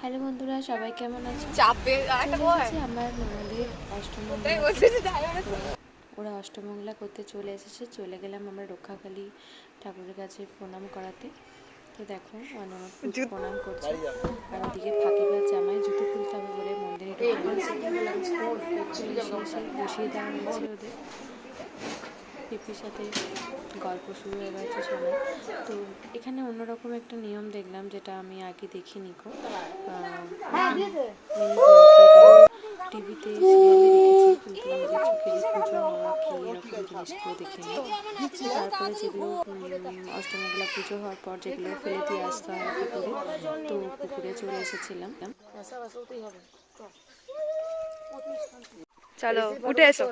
Hello বন্ধুরা, সবাই কেমন আছো? চলে এসেছি আমার ননদের অষ্টমঙ্গলা। ওরা অষ্টমঙ্গলা করতে চলে এসেছে। চলে গেলাম আমরা রক্ষাকালী ঠাকুরের কাছে প্রণাম করাতে। তো দেখো আমার ননদ প্রণাম করছে, আর ওদিকে ফাঁকিবার জামাই জুতো খুলতে হবে বলে মন্দিরে ঢুকে গেছে। এসে বসিয়ে দেওয়া হয়েছে ওদের। পিপির সাথে গল্প শুরু হয়ে গেছে শোনা। তো এখানে অন্যরকম একটা নিয়ম দেখলাম, যেটা আমি আগে দেখিনি কো। টিভিতে সিরিয়ালে দেখেছি, কিন্তু নিজের চোখে যে পুজো হওয়া কি এরকম জিনিসগুলো দেখিনি। তারপরে যেগুলো অষ্টমঙ্গলা পুজো হওয়ার পর যেগুলো ফেলে দিয়ে আসতে হয় পুকুরে, তো পুকুরে চলে এসেছিলাম। চলো উঠে এসো।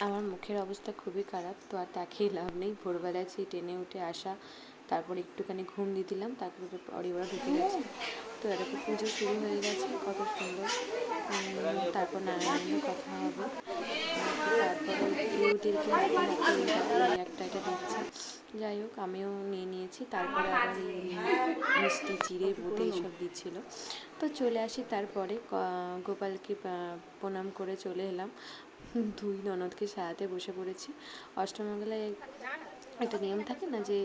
আমার মুখের অবস্থা খুবই খারাপ, তো আর তাকিয়ে লাভ নেই। ভোরবেলায় সেই ট্রেনে উঠে আসা, তারপর একটুখানি ঘুম দিয়ে দিলাম, তারপরে ওরা ঢুকে গেছে। তো এরকম পুজো শুরু হয়ে গেছে, কত সুন্দর। তারপর নারায়ণের কথা হবে। তারপরে ওদেরকে হাতে হাতে এই একটা এটা দিচ্ছে। যাই হোক, আমিও নিয়ে নিয়েছি। তারপরে আবার এই মিষ্টি চিড়ে বোঁদে এইসব দিচ্ছিলো। তো চলে আসি, তারপরে গোপালকে প্রণাম করে চলে এলাম। দুই ননদকে সাজাতে বসে পড়েছি। অষ্টমঙ্গলায় একটা নিয়ম থাকে না যে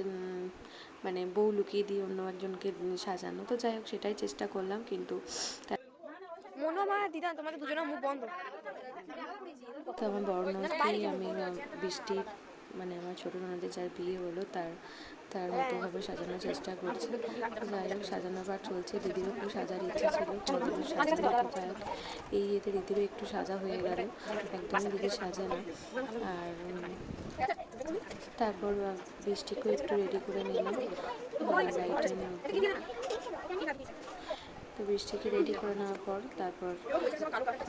মানে বউ লুকিয়ে দিয়ে অন্য একজনকে সাজানো। তো যাই হোক, সেটাই চেষ্টা করলাম, কিন্তু তো আমার বড় ননদকেই আমি বৃষ্টির মানে আমার ছোটো ননদের যার বিয়ে হলো তার মতোভাবে সাজানোর চেষ্টা করছি। যাই হোক, সাজানোর পর চলছে। দিদিরও একটু সাজার ইচ্ছা ছিল, কোনোদিনও সাজানো। তো যাই হোক, এই এতে দিদিরও একটু সাজা হয়ে গেল। একদমই দিদি সাজে না। আর তারপর বৃষ্টিকেও একটু রেডি করে নিলাম লাইটের মধ্যে। তো বৃষ্টিকে রেডি করে নেওয়ার পর তারপর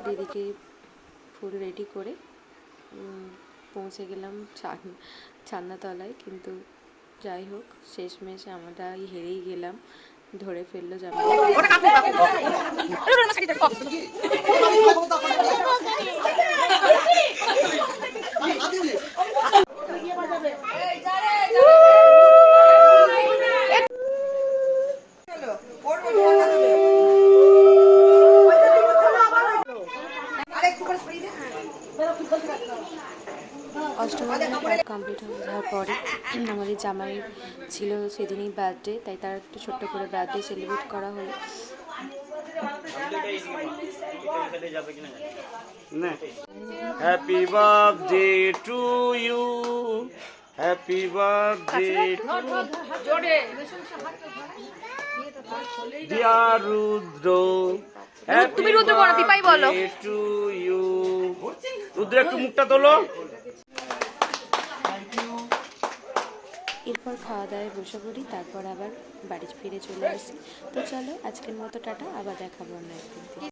দিদিকে ফুল রেডি করে পৌঁছে গেলাম ছান্নাতলায়। কিন্তু যাই হোক, শেষমেশ আমরা হেরেই গেলাম, ধরে ফেললো জামাই। অষ্টমঙ্গলা পাঠ কমপ্লিট হয়ে যাওয়ার পরে আমাদের জামাইয়ের ছিল সেদিনই বার্থডে, তাই তার একটু ছোট্ট করে বার্থডে সেলিব্রেট করা হলো। Happy birthday to you, happy birthday dear Rudra, তুমি রুদ্র বলো, দীপাই বলো। To you. রুদ্র একটু মুখটা তোলো। এরপর খাওয়া দাওয়ায় বসে পড়ি, তারপর আবার বাড়ি ফিরে চলে আসি। তো চলো, আজকের মতো টাটা, আবার দেখাবো অন্য একদিন।